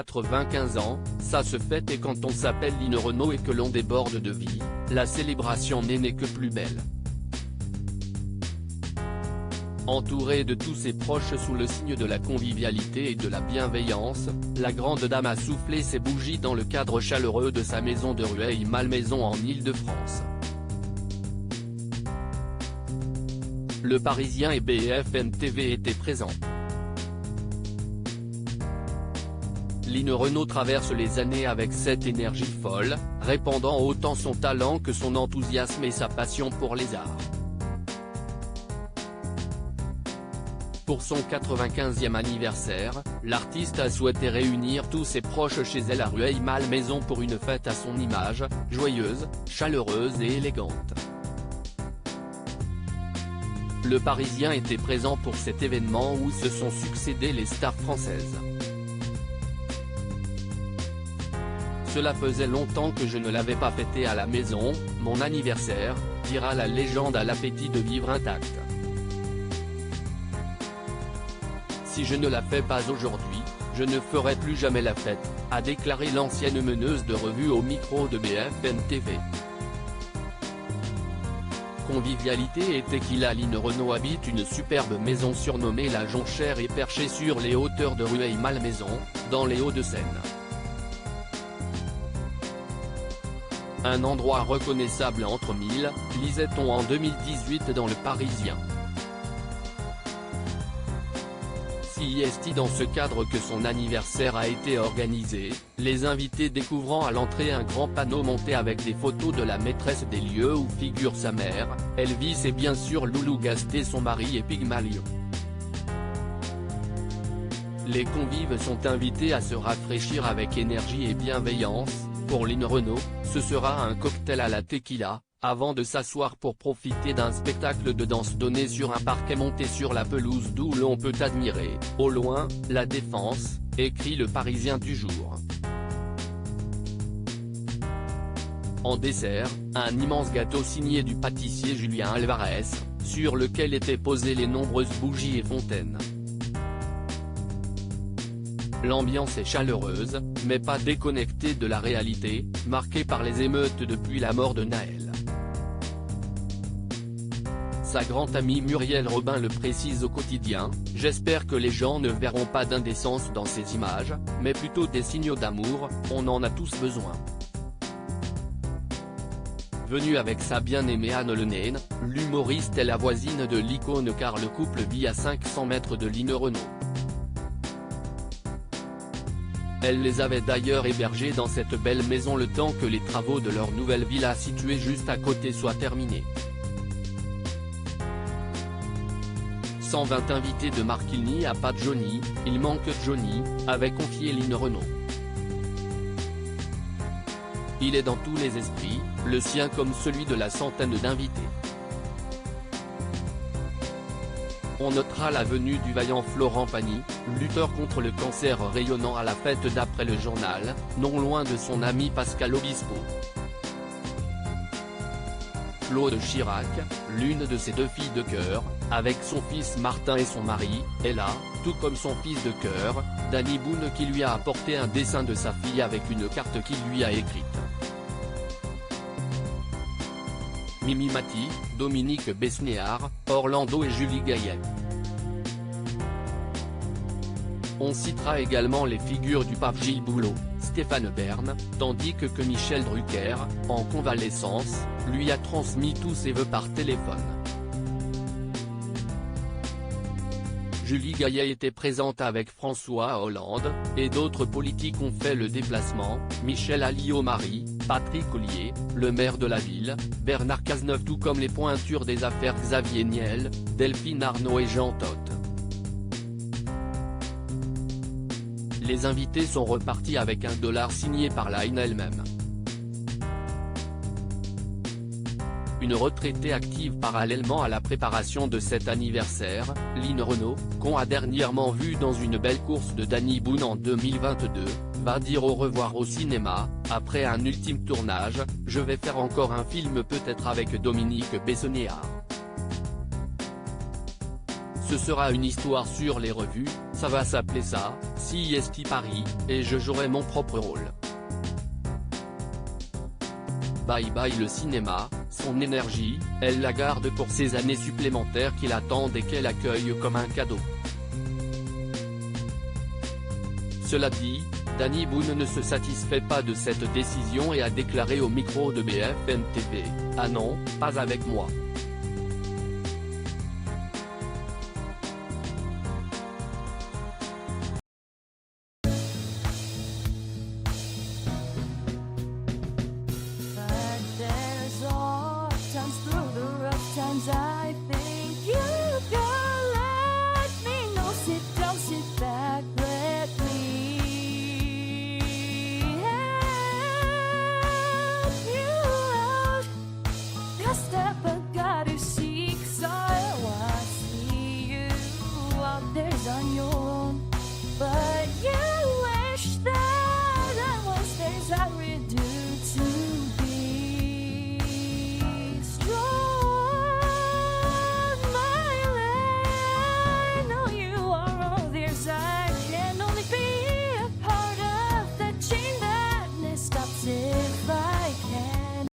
95 ans, ça se fête, et quand on s'appelle Line Renaud et que l'on déborde de vie, la célébration n'est que plus belle. Entourée de tous ses proches sous le signe de la convivialité et de la bienveillance, la grande dame a soufflé ses bougies dans le cadre chaleureux de sa maison de Rueil-Malmaison en Île-de-France. Le Parisien et BFM TV étaient présents. Line Renaud traverse les années avec cette énergie folle, répandant autant son talent que son enthousiasme et sa passion pour les arts. Pour son 95e anniversaire, l'artiste a souhaité réunir tous ses proches chez elle à Rueil-Malmaison pour une fête à son image, joyeuse, chaleureuse et élégante. Le Parisien était présent pour cet événement où se sont succédés les stars françaises. Cela faisait longtemps que je ne l'avais pas fêté à la maison, mon anniversaire, dira la légende à l'appétit de vivre intact. Si je ne la fais pas aujourd'hui, je ne ferai plus jamais la fête, a déclaré l'ancienne meneuse de revue au micro de BFM TV. Convivialité et tequila. Line Renaud habite une superbe maison surnommée la Jonchère et perchée sur les hauteurs de Rueil-Malmaison, dans les Hauts-de-Seine. Un endroit reconnaissable entre mille, lisait-on en 2018 dans Le Parisien. C'est dans ce cadre que son anniversaire a été organisé, les invités découvrant à l'entrée un grand panneau monté avec des photos de la maîtresse des lieux où figure sa mère, Elvis, et bien sûr Loulou Gasté, son mari, et Pygmalion. Les convives sont invités à se rafraîchir avec énergie et bienveillance. Pour Line Renaud, ce sera un cocktail à la tequila, avant de s'asseoir pour profiter d'un spectacle de danse donné sur un parquet monté sur la pelouse d'où l'on peut admirer, au loin, la Défense, écrit Le Parisien du jour. En dessert, un immense gâteau signé du pâtissier Julien Alvarez, sur lequel étaient posées les nombreuses bougies et fontaines. L'ambiance est chaleureuse, mais pas déconnectée de la réalité, marquée par les émeutes depuis la mort de Naël. Sa grande amie Muriel Robin le précise au quotidien, « J'espère que les gens ne verront pas d'indécence dans ces images, mais plutôt des signaux d'amour, on en a tous besoin. » Venue avec sa bien-aimée Anne Le Naine, l'humoriste est la voisine de l'icône car le couple vit à 500 mètres de Line Renaud. Elle les avait d'ailleurs hébergés dans cette belle maison le temps que les travaux de leur nouvelle villa située juste à côté soient terminés. 120 invités de marque, il n'y a pas de Johnny, il manque Johnny, avait confié Line Renaud. Il est dans tous les esprits, le sien comme celui de la centaine d'invités. On notera la venue du vaillant Florent Pagny, lutteur contre le cancer rayonnant à la fête d'après le journal, non loin de son ami Pascal Obispo. Claude Chirac, l'une de ses deux filles de cœur, avec son fils Martin et son mari, est là, tout comme son fils de cœur, Danny Boone, qui lui a apporté un dessin de sa fille avec une carte qu'il lui a écrite. Mimi Mati, Dominique Besnéard, Orlando et Julie Gaillet. On citera également les figures du pape Gilles Boulot, Stéphane Bern, tandis que Michel Drucker, en convalescence, lui a transmis tous ses vœux par téléphone. Julie Gaillet était présente avec François Hollande, et d'autres politiques ont fait le déplacement, Michel Alliot-Marie, Patrick Ollier, le maire de la ville, Bernard Cazeneuve, tout comme les pointures des affaires Xavier Niel, Delphine Arnaud et Jean Todt. Les invités sont repartis avec $1 signé par Line elle-même. Une retraitée active parallèlement à la préparation de cet anniversaire, Line Renaud, qu'on a dernièrement vu dans une belle course de Danny Boone en 2022, va dire au revoir au cinéma, après un ultime tournage, je vais faire encore un film peut-être avec Dominique Besnéard. Ce sera une histoire sur les revues, Ça va s'appeler ça, CST Paris, et je jouerai mon propre rôle. Bye bye le cinéma, son énergie, elle la garde pour ces années supplémentaires qui l'attendent et qu'elle accueille comme un cadeau. Cela dit, Danny Boone ne se satisfait pas de cette décision et a déclaré au micro de BFM TV, « Ah non, pas avec moi. But there's all times through the rough times I feel